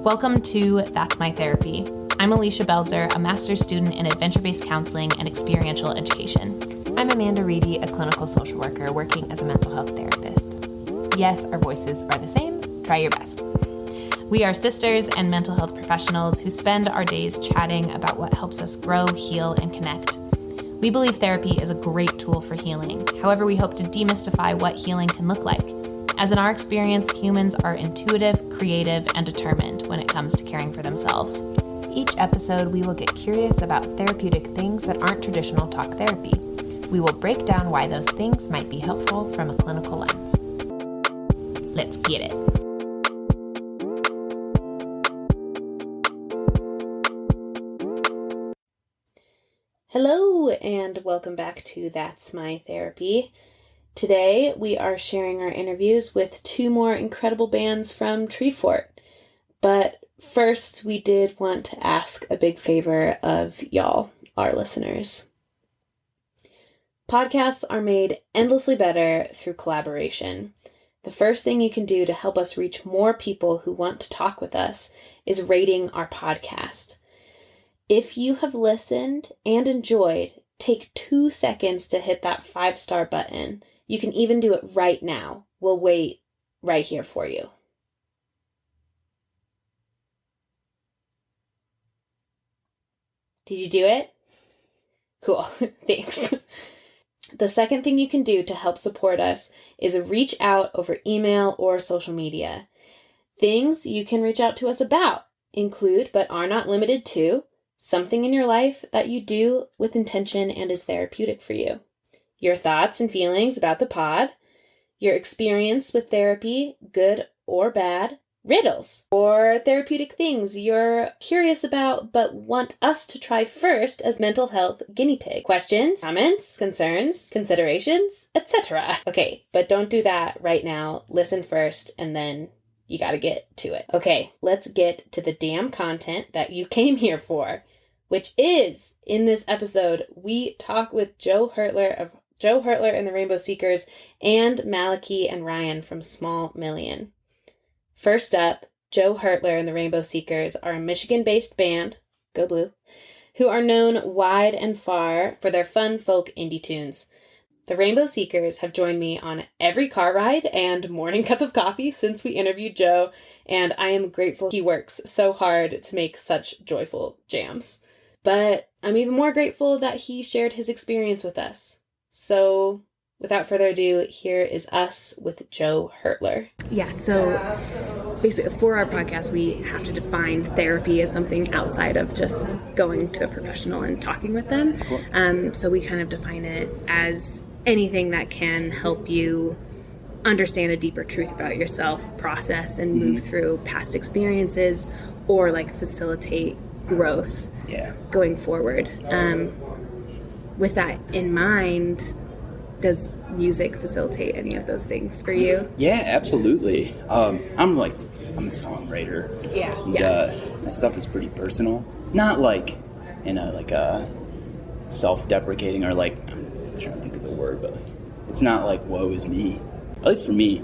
Welcome to That's My Therapy. I'm Alicia Belzer, a master's student in adventure-based counseling and experiential education. I'm Amanda Reedy, a clinical social worker working as a mental health therapist. Yes, our voices are the same. Try your best. We are sisters and mental health professionals who spend our days chatting about what helps us grow, heal, and connect. We believe therapy is a great tool for healing. However, we hope to demystify what healing can look like. As in our experience, humans are intuitive, creative, and determined when it comes to caring for themselves. Each episode, we will get curious about therapeutic things that aren't traditional talk therapy. We will break down why those things might be helpful from a clinical lens. Let's get it. Hello, and welcome back to That's My Therapy. Today, we are sharing our interviews with two more incredible bands from TREEFORT. But first, we did want to ask a big favor of y'all, our listeners. Podcasts are made endlessly better through collaboration. The first thing you can do to help us reach more people who want to talk with us is rating our podcast. If you have listened and enjoyed, take 2 seconds to hit that 5-star button. You can even do it right now. We'll wait right here for you. Did you do it? Cool. Thanks. The second thing you can do to help support us is reach out over email or social media. Things you can reach out to us about include, but are not limited to, something in your life that you do with intention and is therapeutic for you. Your thoughts and feelings about the pod, your experience with therapy, good or bad, riddles, or therapeutic things you're curious about but want us to try first as mental health guinea pig. Questions, comments, concerns, considerations, etc. Okay, but don't do that right now. Listen first, and then you gotta get to it. Okay, let's get to the damn content that you came here for, which is, in this episode, we talk with Joe Hertler and the Rainbow Seekers and Malachi and Ryan from Small Million. First up, Joe Hertler and the Rainbow Seekers are a Michigan-based band, go blue, who are known wide and far for their fun folk indie tunes. The Rainbow Seekers have joined me on every car ride and morning cup of coffee since we interviewed Joe, and I am grateful he works so hard to make such joyful jams. But I'm even more grateful that he shared his experience with us. So, without further ado, here is us with Joe Hertler. Yeah, so basically for our podcast, we have to define therapy as something outside of just going to a professional and talking with them. So we kind of define it as anything that can help you understand a deeper truth about yourself, process and move through past experiences, or like facilitate growth going forward. With that in mind, does music facilitate any of those things for you? Yeah, absolutely. I'm a songwriter. And, my stuff is pretty personal. Not like in a self-deprecating or like, I'm trying to think of the word, but it's not like woe is me. At least for me,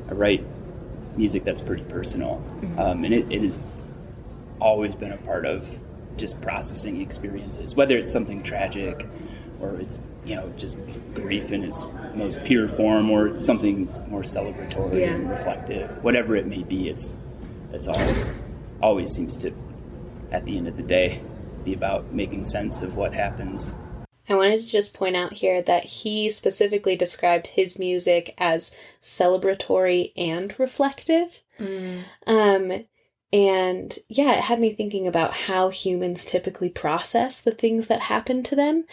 I write music that's pretty personal. And it has always been a part of just processing experiences, whether it's something tragic or it's, just grief in its most pure form, or something more celebratory and reflective. Whatever it may be, it's always seems to, at the end of the day, be about making sense of what happens. I wanted to just point out here that he specifically described his music as celebratory and reflective. And it had me thinking about how humans typically process the things that happen to them.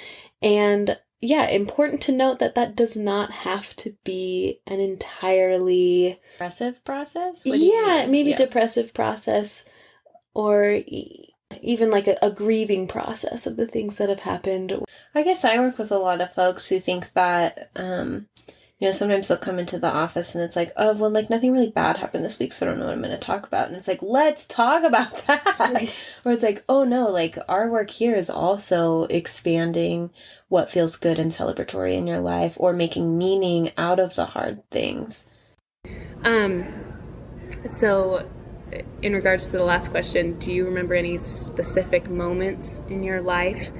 And important to note that does not have to be an entirely Depressive process? Depressive process, or even like a grieving process of the things that have happened. I guess I work with a lot of folks who think that, sometimes they'll come into the office and it's like, oh, well, like nothing really bad happened this week, so I don't know what I'm going to talk about. And it's like, let's talk about that. Or it's like, oh no, like our work here is also expanding what feels good and celebratory in your life, or making meaning out of the hard things. So in regards to the last question, do you remember any specific moments in your life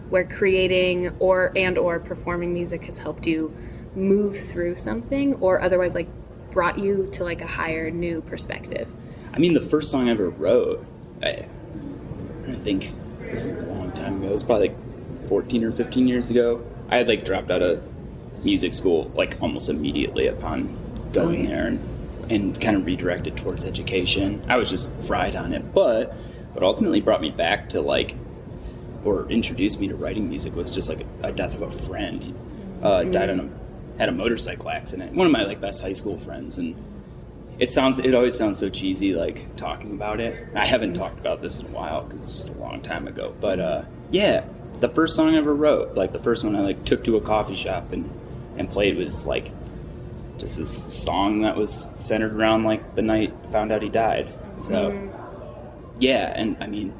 where creating or performing music has helped you move through something, or otherwise like brought you to like a higher, new perspective? I mean, the first song I ever wrote, I think this is a long time ago. It was probably like 14 or 15 years ago. I had like dropped out of music school like almost immediately upon going there and kind of redirected towards education. I was just fried on it. But what ultimately brought me back to like, or introduced me to writing music was just like a death of a friend. Died had a motorcycle accident. One of my like best high school friends, and it always sounds so cheesy like talking about it. I haven't talked about this in a while because it's just a long time ago. But yeah, the first song I ever wrote, like the first one I like took to a coffee shop and played was like just this song that was centered around like the night I found out he died. So yeah, and I mean,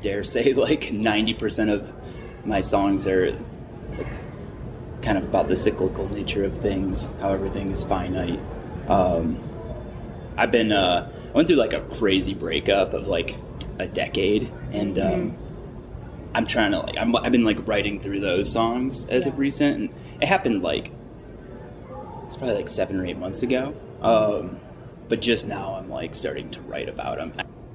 dare say like 90% of my songs are like kind of about the cyclical nature of things, how everything is finite. I went through like a crazy breakup of like a decade, and I'm trying to like I've been like writing through those songs as of recent, and it happened like it's probably like 7 or 8 months ago. But just now I'm like starting to write about them.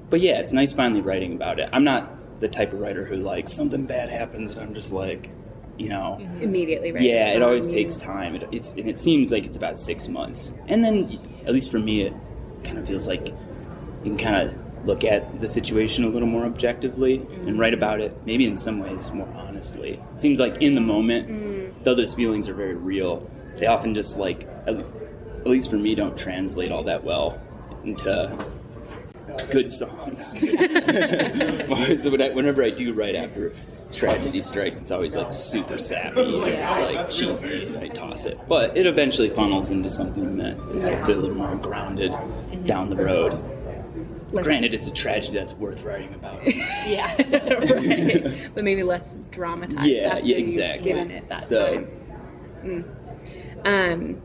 But yeah, it's nice finally writing about it. I'm not the type of writer who like something bad happens and I'm just like, you know, immediately write. Yeah, it always takes time. It seems like it's about 6 months, and then at least for me, it kind of feels like you can kind of look at the situation a little more objectively and write about it, maybe in some ways more honestly. It seems like in the moment, though those feelings are very real, they often just like, at least for me, don't translate all that well into good songs. So whenever I do write after tragedy strikes, it's always like super sappy and just like cheesy, and I toss it. But it eventually funnels into something that is a little more grounded down the road. Granted, it's a tragedy that's worth writing about. Yeah, right. But maybe less dramatized. Yeah, after exactly. You've given it that time.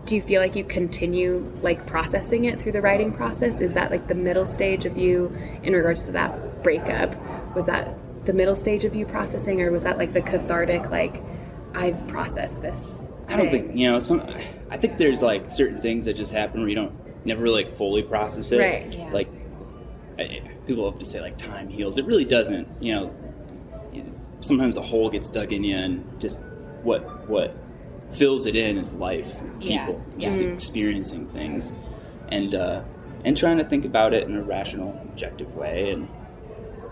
Do you feel like you continue like processing it through the writing process? Is that like the middle stage of you in regards to that breakup? Was that the middle stage of you processing, or was that like the cathartic, like I've processed this I don't think, I think there's like certain things that just happen where you don't never like fully process it. Right. Yeah. Like people have to say like time heals. It really doesn't. Sometimes a hole gets dug in you, and just what fills it in is life, people, just experiencing things, and trying to think about it in a rational, objective way,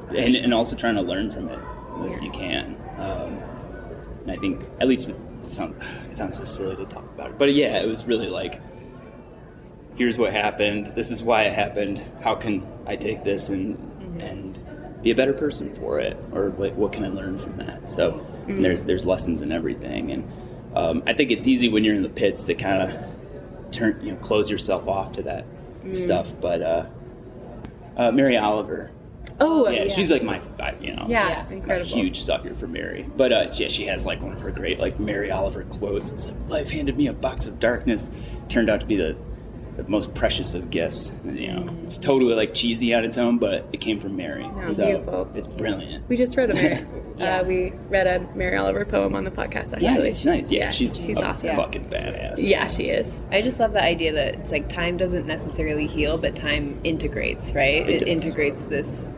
and also trying to learn from it as you can. And I think, at least it sounds so silly to talk about it, but yeah, it was really like, here's what happened, this is why it happened, how can I take this and be a better person for it, or like what can I learn from that? So there's lessons in everything, and I think it's easy when you're in the pits to kind of close yourself off to that stuff. But Mary Oliver, she's like my incredible, a huge sucker for Mary. But she has like one of her great like Mary Oliver quotes. It's like, life handed me a box of darkness, turned out to be the most precious of gifts. And, it's totally like cheesy on its own, but it came from Mary. No, so beautiful. It's brilliant. We just read a Mary. We read a Mary Oliver poem on the podcast. Actually, nice. Yeah, she's awesome. Fucking badass. Yeah, she is. I just love the idea that it's like time doesn't necessarily heal, but time integrates, right? It integrates this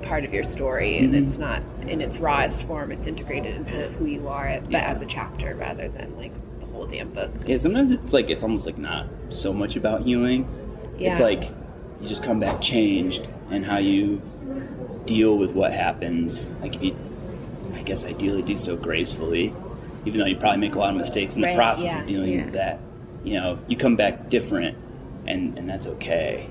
part of your story, and it's not in its rawest form. It's integrated into who you are, as a chapter rather than like the whole damn book. Yeah, sometimes it's almost like not so much about healing. Yeah. It's like you just come back changed, and how you deal with what happens. Like, if you, I guess, ideally do so gracefully, even though you probably make a lot of mistakes in the process of dealing with that. You come back different, and that's okay.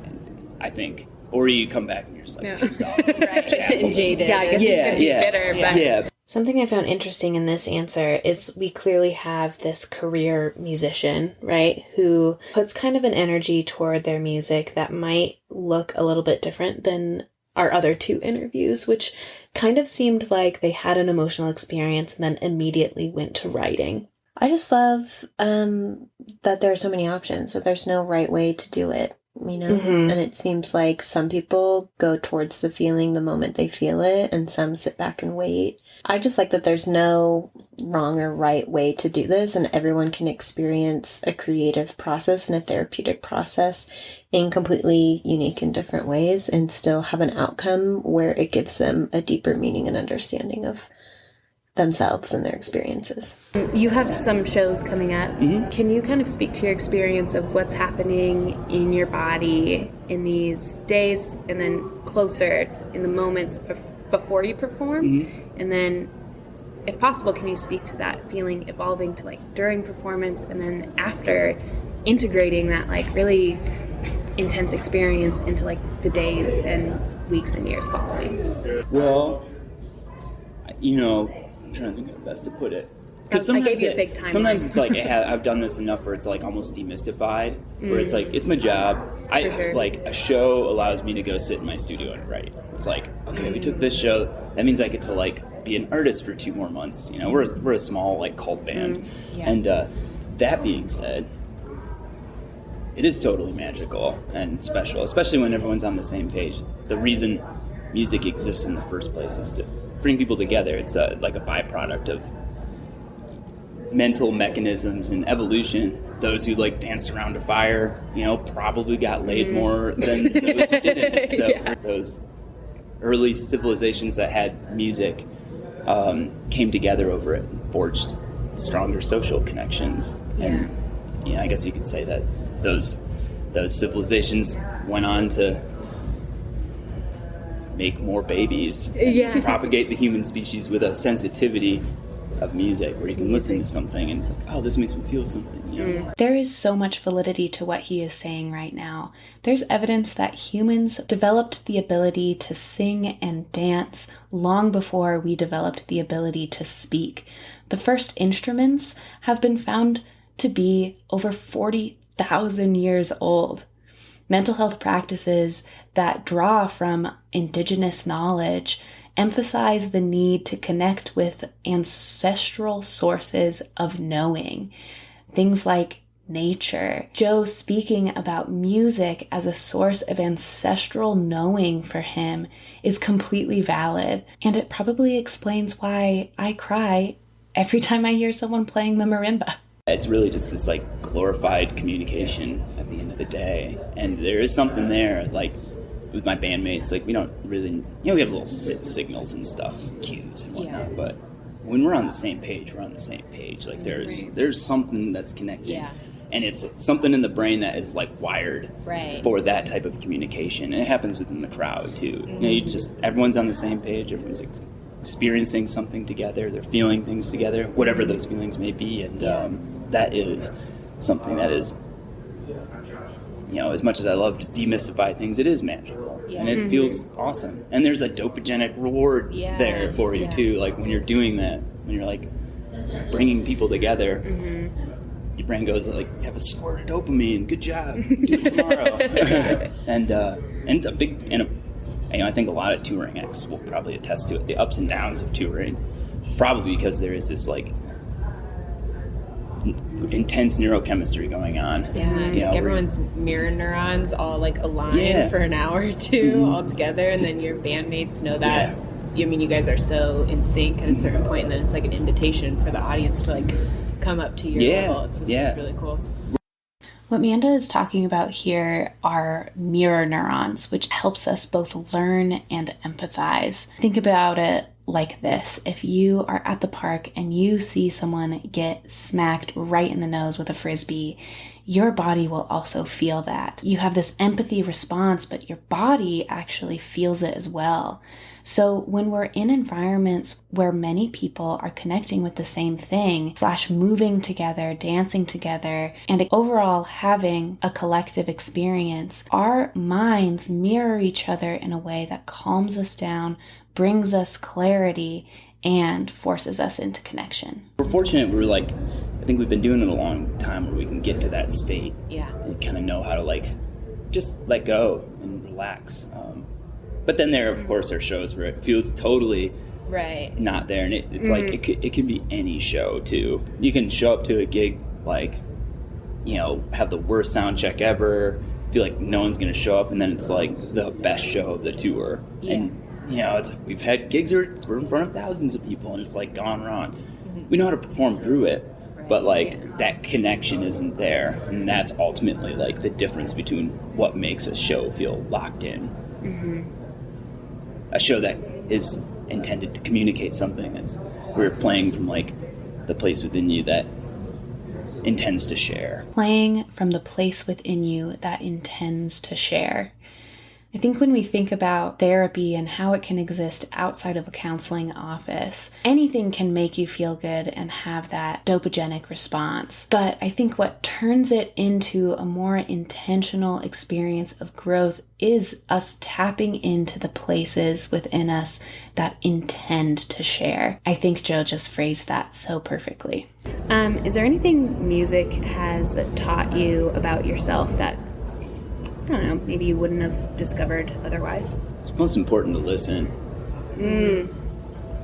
And I think, or you come back and you're just like pissed off, jaded. Yeah, I guess you could be bitter. But something I found interesting in this answer is we clearly have this career musician, right, who puts kind of an energy toward their music that might look a little bit different than our other two interviews, which kind of seemed like they had an emotional experience and then immediately went to writing. I just love that there are so many options, that there's no right way to do it, you know? Mm-hmm. And it seems like some people go towards the feeling the moment they feel it, and some sit back and wait. I just like that there's no wrong or right way to do this, and everyone can experience a creative process and a therapeutic process in completely unique and different ways and still have an outcome where it gives them a deeper meaning and understanding of themselves and their experiences. You have some shows coming up. Mm-hmm. Can you kind of speak to your experience of what's happening in your body in these days and then closer in the moments before you perform? Mm-hmm. And then, if possible, can you speak to that feeling evolving to like during performance and then after, integrating that like really intense experience into like the days and weeks and years following? Well, you know, I'm trying to think of the best to put it. Because I gave you a big timeline. Sometimes it's like I've done this enough where it's like almost demystified. Where it's like it's my job. For sure. Like a show allows me to go sit in my studio and write. It's like, okay, we took this show. That means I get to like be an artist for 2 more months. You know, we're a small like cult band, and that being said, it is totally magical and special, especially when everyone's on the same page. The reason music exists in the first place is to bring people together. It's like a byproduct of mental mechanisms and evolution. Those who like danced around a fire, you know, probably got laid more than those who didn't. So those early civilizations that had music came together over it and forged stronger social connections. And you know, I guess you could say that those civilizations went on to make more babies and propagate the human species with a sensitivity of music where you can listen to something and it's like, oh, this makes me feel something, you know? There is so much validity to what he is saying right now. There's evidence that humans developed the ability to sing and dance long before we developed the ability to speak. The first instruments have been found to be over 40,000 years old. Mental health practices that draw from indigenous knowledge emphasize the need to connect with ancestral sources of knowing, things like nature. Joe speaking about music as a source of ancestral knowing for him is completely valid, and it probably explains why I cry every time I hear someone playing the marimba. It's really just this like glorified communication at the end of the day, and there is something there. Like with my bandmates, like we don't really, you know, we have little signals and stuff, cues and whatnot, but when we're on the same page, we're on the same page. Like there's something that's connecting, and it's something in the brain that is like wired for that type of communication, and it happens within the crowd too. You know, everyone's on the same page, everyone's experiencing something together, they're feeling things together, whatever those feelings may be, and that is something that is, you know, as much as I love to demystify things, it is magical, and it feels awesome, and there's a dopaminic reward there for you too. Like when you're doing that, when you're like bringing people together, your brain goes like, you have a squirt of dopamine, good job, do it tomorrow. and it's a big, you know, I think a lot of touring acts will probably attest to it, the ups and downs of touring, probably because there is this like intense neurochemistry going on. It's like everyone's mirror neurons all like align for an hour or two all together, and then your bandmates know that. I mean, you guys are so in sync at a certain point, and then it's like an invitation for the audience to like come up to your level. It's just really cool. What Amanda is talking about here are mirror neurons, which helps us both learn and empathize. Think about it like this. If you are at the park and you see someone get smacked right in the nose with a frisbee, your body will also feel that. You have this empathy response, but your body actually feels it as well. So when we're in environments where many people are connecting with the same thing, / moving together, dancing together, and overall having a collective experience, our minds mirror each other in a way that calms us down, brings us clarity, and forces us into connection. We're fortunate, I think we've been doing it a long time where we can get to that state. And kind of know how to like, just let go and relax. But then there, of course, are shows where it feels totally not there. And it's like it can be any show too. You can show up to a gig like, you know, have the worst sound check ever, feel like no one's going to show up, and then it's like the best show of the tour. And you know, it's like we've had gigs where we're in front of thousands of people and it's like gone wrong. We know how to perform through it, but like that connection isn't there, and that's ultimately like the difference between what makes a show feel locked in. A show that is intended to communicate something, as we're playing from like the place within you that intends to share. Playing from the place within you that intends to share. I think when we think about therapy and how it can exist outside of a counseling office, anything can make you feel good and have that dopogenic response. But I think what turns it into a more intentional experience of growth is us tapping into the places within us that intend to share. I think Joe just phrased that so perfectly. Is there anything music has taught you about yourself that, I don't know, maybe you wouldn't have discovered otherwise? It's most important to listen.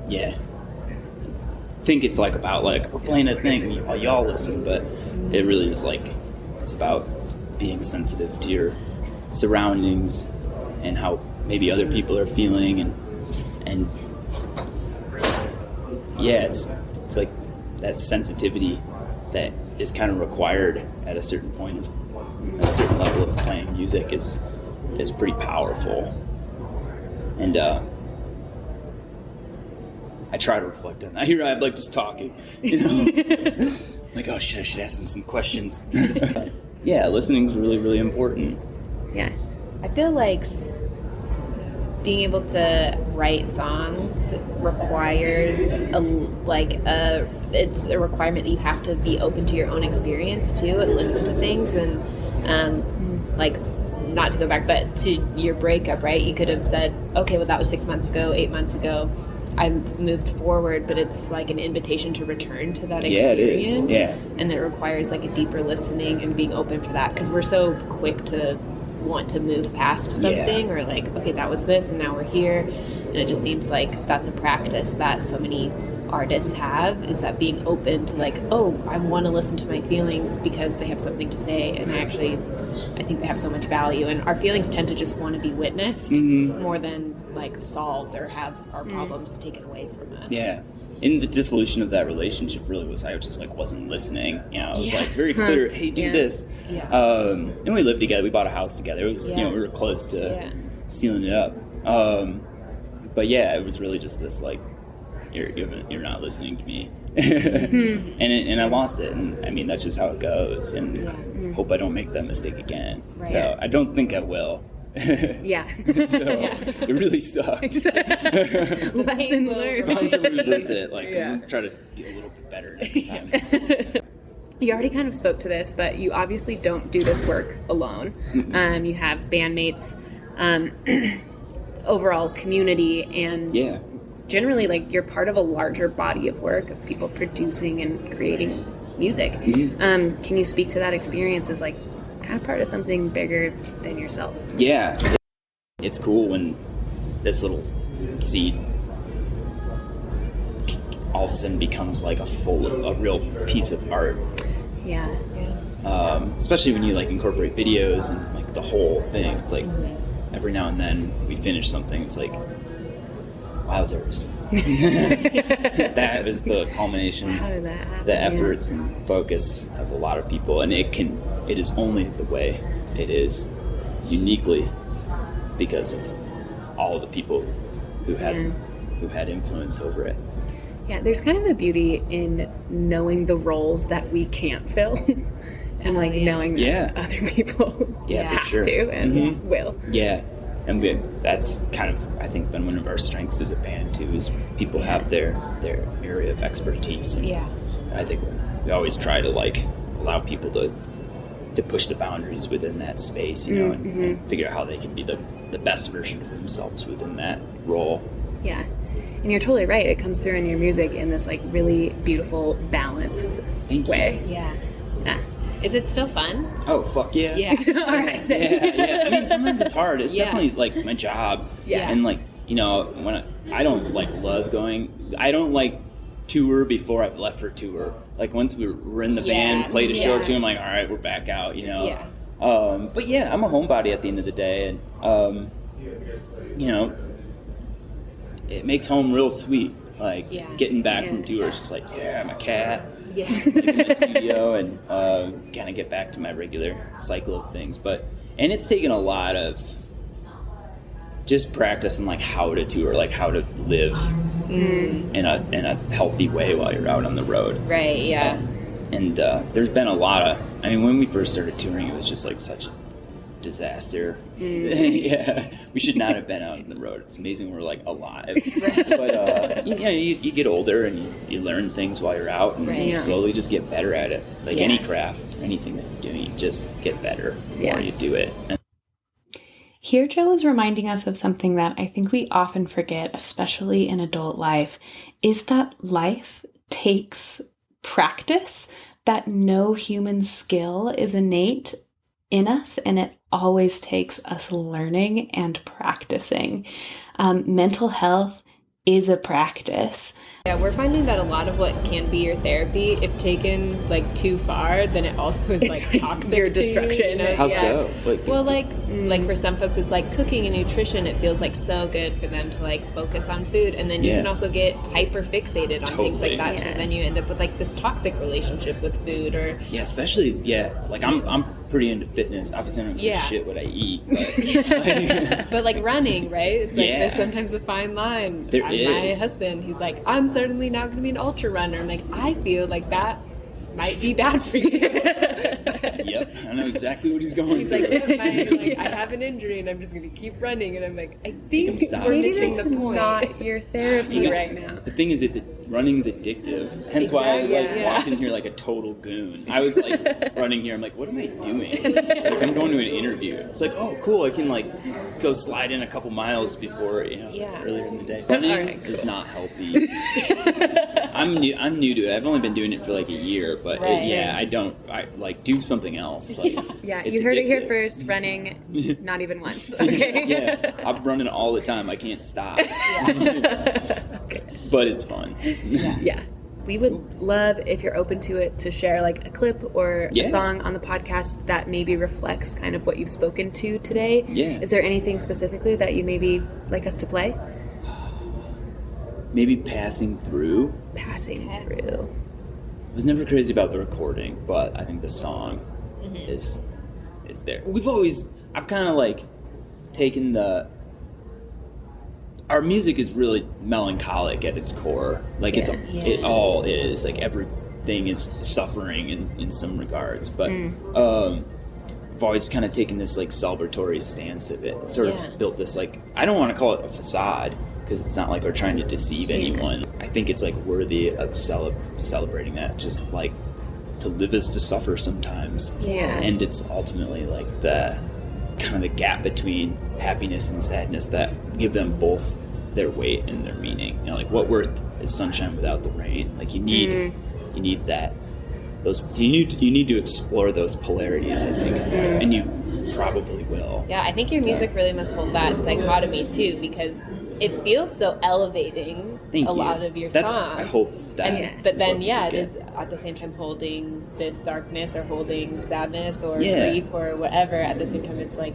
Yeah. I think it's like about like we're playing a thing, y'all listen, but it really is like it's about being sensitive to your surroundings and how maybe other people are feeling, and yeah, it's like that sensitivity that is kind of required at a certain point. A certain level of playing music is pretty powerful, and I try to reflect on that. Here I'm like just talking, you know, like, oh shit, I should ask them some questions. Yeah, listening is really, really important. Yeah, I feel like being able to write songs requires it's a requirement that you have to be open to your own experience too, and listen to things, and like, not to go back, but to your breakup, right? You could have said, okay, well, that was 6 months ago, 8 months ago, I moved forward, but it's like an invitation to return to that experience. Yeah, it is. Yeah. And it requires like a deeper listening and being open for that, because we're so quick to want to move past something, or like, okay, that was this and now we're here. And it just seems like that's a practice that so many artists have, is that being open to like, oh, I want to listen to my feelings because they have something to say, and I think they have so much value, and our feelings tend to just want to be witnessed more than like solved or have our problems taken away from us. Yeah. In the dissolution of that relationship really was I just like wasn't listening, you know. It was like very clear, hey, do this. And we lived together, we bought a house together. It was, you know, we were close to sealing it up. But yeah, it was really just this like, you're not listening to me. And I lost it, and I mean that's just how it goes, and hope I don't make that mistake again. So I don't think I will. So it really sucked. Lesson learned. I'm to relive it, like I'm gonna try to be a little bit better next time. You already kind of spoke to this, but you obviously don't do this work alone. You have bandmates, overall community, and generally, like, you're part of a larger body of work of people producing and creating music. Can you speak to that experience as like kind of part of something bigger than yourself? Yeah, it's cool when this little seed all of a sudden becomes like a real piece of art. Especially when you like incorporate videos and like the whole thing. It's like every now and then we finish something, it's like, wowzers. That was the culmination. How did that happen? The efforts and focus of a lot of people, and it is only the way it is uniquely because of all of the people who had influence over it. Yeah, there's kind of a beauty in knowing the roles that we can't fill, and like knowing that other people have to and will. Yeah. And that's kind of, I think, been one of our strengths as a band, too, is people have their area of expertise. And I think we always try to, like, allow people to push the boundaries within that space, you know, and figure out how they can be the best version of themselves within that role. Yeah. And you're totally right. It comes through in your music in this, like, really beautiful, balanced way. Yeah. Is it still fun? Oh, fuck yeah. Yeah. All right. Yeah. I mean, sometimes it's hard. It's definitely, like, my job. Yeah. And, like, you know, I don't like love going. I don't like tour before I've left for tour. Like once we're in the band, played a show or two, I'm like, all right, we're back out, you know. Yeah. But yeah, I'm a homebody at the end of the day, and you know, it makes home real sweet. Like getting back from tour, it's just like, I'm a cat. Yes. In the studio and kind of get back to my regular cycle of things. And it's taken a lot of just practice and like how to tour, like how to live in a healthy way while you're out on the road. Right. Yeah. And there's been a lot of. I mean, when we first started touring, it was just like such a disaster. Yeah, we should not have been out on the road. It's amazing we're like alive. But you know, you get older and you learn things while you're out, and you slowly just get better at it. Like any craft, anything that you're doing, you just get better the more you do it. Here, Joe is reminding us of something that I think we often forget, especially in adult life, is that life takes practice, that no human skill is innate in us, and it always takes us learning and practicing. Mental health is a practice. Yeah, we're finding that a lot of what can be your therapy, if taken like too far, then it also is like toxic your to destruction. You. How so? Well, like for some folks, it's like cooking and nutrition. It feels like so good for them to like focus on food, and then you can also get hyper fixated on things like that. And then you end up with like this toxic relationship with food, or especially like I'm pretty into fitness. Obviously, I don't give a shit what I eat, but, but like running, right? It's like there's sometimes a fine line. There is. My husband, he's like, I'm certainly not going to be an ultra runner. I'm like, I feel like that might be bad for you. Yep, I know exactly what he's going He's through. like, I have an injury and I'm just going to keep running. And I'm like, I think we're Maybe missing that's the point. not your therapy right now. The thing is, running's addictive. Hence why I walked in here like a total goon. I was like running here. I'm like, what am I doing? Like I'm going to an interview. It's like, oh, cool. I can like go slide in a couple miles before earlier in the day. Running is not healthy. I'm new to it. I've only been doing it for like a year, but I like do something else. Like, you heard it here first. Running, not even once. Okay. I'm running all the time. I can't stop. But it's fun. We would love, if you're open to it, to share like a clip or a song on the podcast that maybe reflects kind of what you've spoken to today. Yeah. Is there anything specifically that you maybe like us to play? Maybe Passing Through. Passing Through. I was never crazy about the recording, but I think the song is there. I've kind of like taken our music is really melancholic at its core. Like it all is. Like everything is suffering in some regards. But I've always kind of taken this like celebratory stance of it. Sort of built this like, I don't want to call it a facade, because it's not like we're trying to deceive anyone. I think it's like worthy of celebrating that. Just like to live is to suffer sometimes. Yeah. And it's ultimately like the kind of the gap between happiness and sadness that give them both their weight and their meaning. You know, like what worth is sunshine without the rain? Like you need that. You need to explore those polarities, I think, and you probably will. Yeah, I think your music really must hold that dichotomy too, because it feels so elevating. Thank a you. lot of your songs. I hope that. But then, it is at the same time holding this darkness or holding sadness or grief or whatever. At the same time, it's like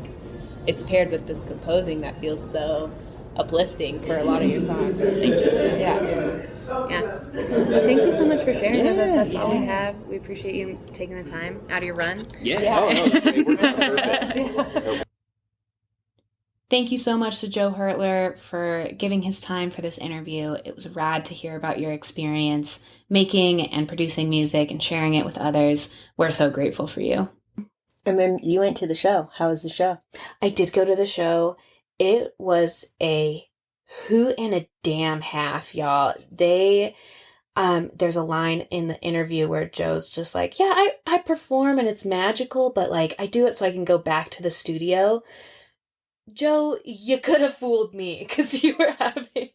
it's paired with this composing that feels so uplifting for a lot of your songs. Thank you. Yeah. Well, thank you so much for sharing with us. That's all we have. We appreciate you taking the time out of your run. It worked out perfect. Thank you so much to Joe Hertler for giving his time for this interview. It was rad to hear about your experience making and producing music and sharing it with others. We're so grateful for you. And then you went to the show. How was the show? I did go to the show. It was a hoot and a damn half, y'all. There's a line in the interview where Joe's just like, I perform and it's magical, but like I do it so I can go back to the studio. Joe, you could have fooled me because you were having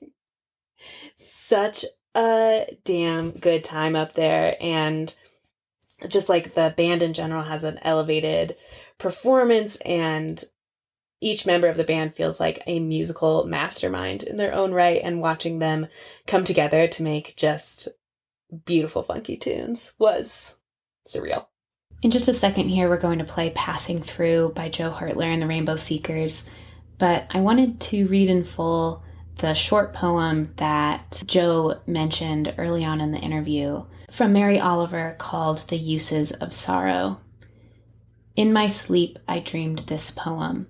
such a damn good time up there. And just like the band in general has an elevated performance, and each member of the band feels like a musical mastermind in their own right, and watching them come together to make just beautiful, funky tunes was surreal. In just a second here, we're going to play Passing Through by Joe Hertler and the Rainbow Seekers, but I wanted to read in full the short poem that Joe mentioned early on in the interview from Mary Oliver called The Uses of Sorrow. In my sleep, I dreamed this poem.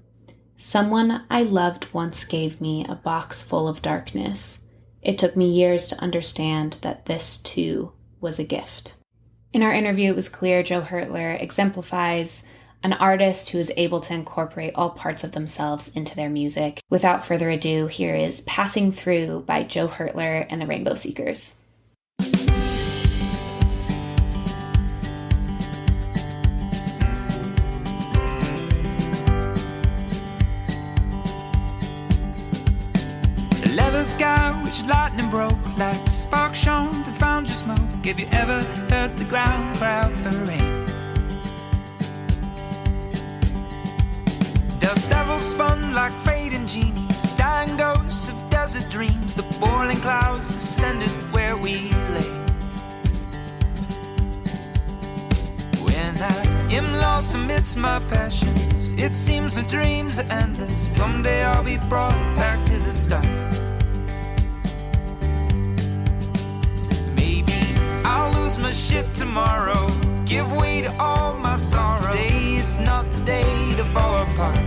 Someone I loved once gave me a box full of darkness. It took me years to understand that this, too, was a gift. In our interview, it was clear Joe Hertler exemplifies an artist who is able to incorporate all parts of themselves into their music. Without further ado, here is Passing Through by Joe Hertler and the Rainbow Seekers. The leather sky which lightning broke, like a spark shone that found your smoke. Have you ever heard the ground cry out for rain? Dust devils spun like fading genies, dying ghosts of desert dreams. The boiling clouds descended where we lay. When I am lost amidst my passions, it seems my dreams are endless. Someday I'll be brought back to the start. Maybe I'll lose my shit tomorrow, give way to all my sorrow. Today is not the day to fall apart.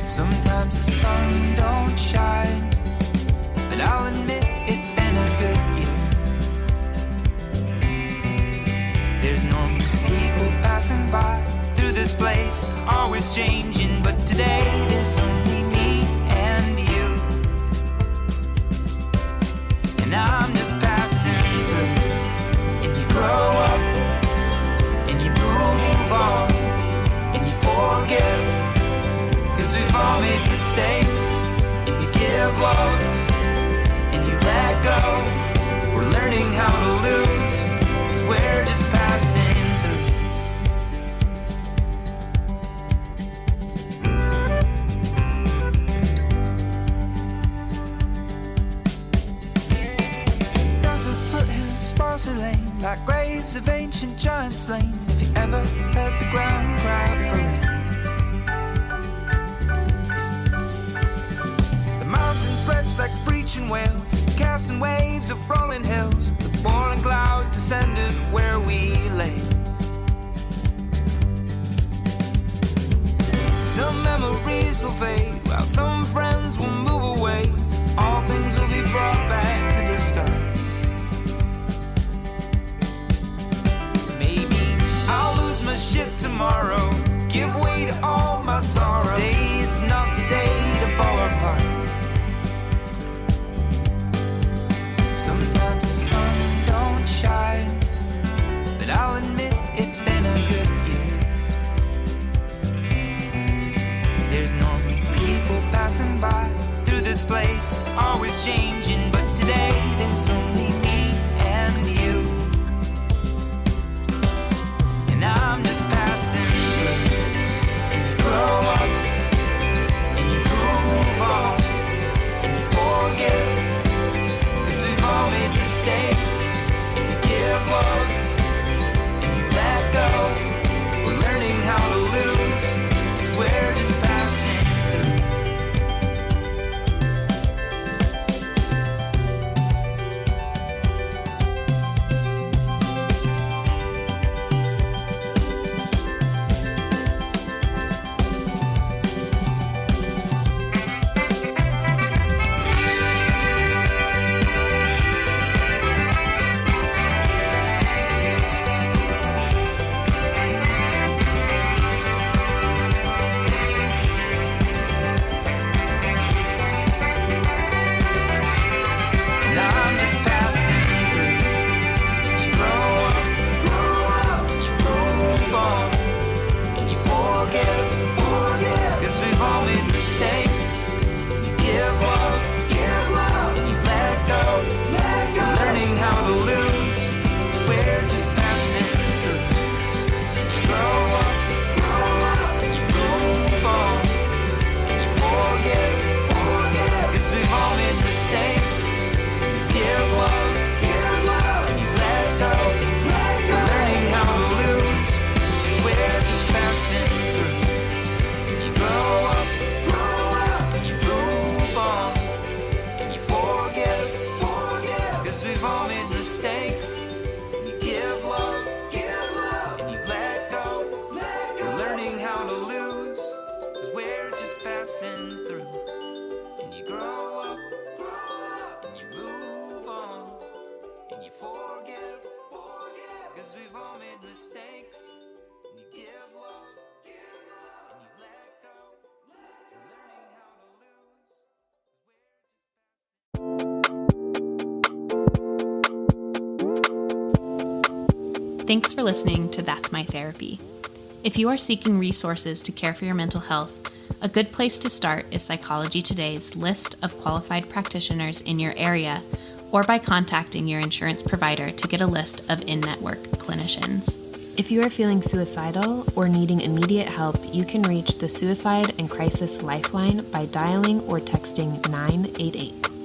Sometimes the sun don't shine, but I'll admit it's been a good year. There's normally people passing by through this place, always changing, but today there's only me and you. And I'm just passing through. And you grow up, and you move on, and you forgive, 'cause we've all made mistakes. And you give love, and you let go. We're learning how to lose, 'cause we're just passing through. Desert foothills sparsely lane, like graves of ancient giants slain. If you ever heard the ground cry out for rain. Mountains stretch like breaching whales, casting waves of rolling hills. The boiling clouds descended where we lay. Some memories will fade, while some friends will move away. All things will be brought back to the start. Maybe I'll lose my shit tomorrow, give way to all my sorrow. Today's not the day to fall apart. Sometimes the sun don't shine, but I'll admit it's been a good year. There's normally people passing by through this place, always changing, but today there's only me and you. And I'm just passing through. And you grow up, and you move on, and you forgive, all made mistakes. You give love, and you let go. We're learning how to lose, 'cause we're just passing through. Thanks for listening to That's My Therapy. If you are seeking resources to care for your mental health, a good place to start is Psychology Today's list of qualified practitioners in your area, or by contacting your insurance provider to get a list of in-network clinicians. If you are feeling suicidal or needing immediate help, you can reach the Suicide and Crisis Lifeline by dialing or texting 988.